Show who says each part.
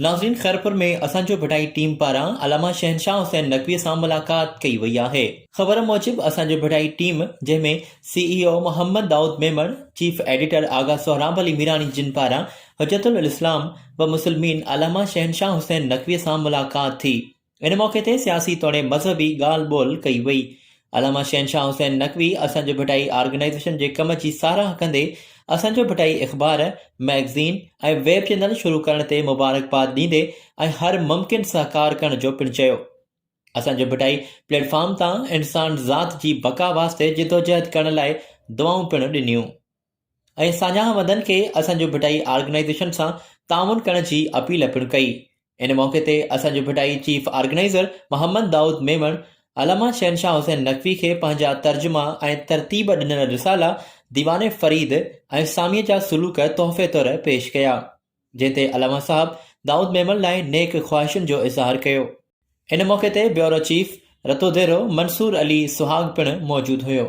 Speaker 1: नाज़रीन, खैरपुर में असंजो भटाई टीम पारां अलामा शहनशाह हुसैन नकवी सां मुलाक़ात कई वई आहे। ख़बर मूजिब असंजो भटाई टीम, जंहिंमें CEO Mohammad Daud Memon, chief editor Agha Sohrab Ali Mirani जिन पारां हुज्जतुल इस्लाम व मुस्लिमीन अलामा शहनशाह हुसैन नकवी सां मुलाक़ात थी। इन मौक़े ते सियासी तौर मज़हबी ॻाल्हि ॿोल कई वई। अलामा शहनशाह हुसैन नकवी असंजो भटाई ऑर्गेनाइज़ेशन जे कम जी साराह कंदे असंजो भटाई इख़बार, मैगज़ीन ऐं वेब चैनल शुरू करण ते मुबारकबाद ॾींदे ऐं हर मुमकिन सहकार करण जो पिणु चयो। असंजो भटाई प्लेटफॉर्म तां इंसान ज़ात जी बका वास्ते जिदोजहद करण लाइ दुआऊं पिणु ॾिनियूं ऐं सान्याहमंदनि खे असंजो भटाई ऑर्गेनाइज़ेशन सां ताउन करण जी अपील पिणु कई। इन मौक़े ते असंजो भटाई चीफ ऑर्गेनाइज़र मोहम्मद दाऊद मेमण अलामा शहनशाह हुसैन नकवी खे पंहिंजा तर्जुमा ऐं तरतीब ॾिनल रिसाला दीवाने फरीद ऐं सामीअ जा सुलूक तोहफ़े तौर पेश कया, जंहिं ते अलामा साहब दाऊद मेमण लाइ नेक ख़्वाहिशुनि जो इज़हार कयो। इन मौक़े ते ब्यूरो चीफ रतोदेरो मंसूर अली सुहाग पिणु मौजूदु हुयो।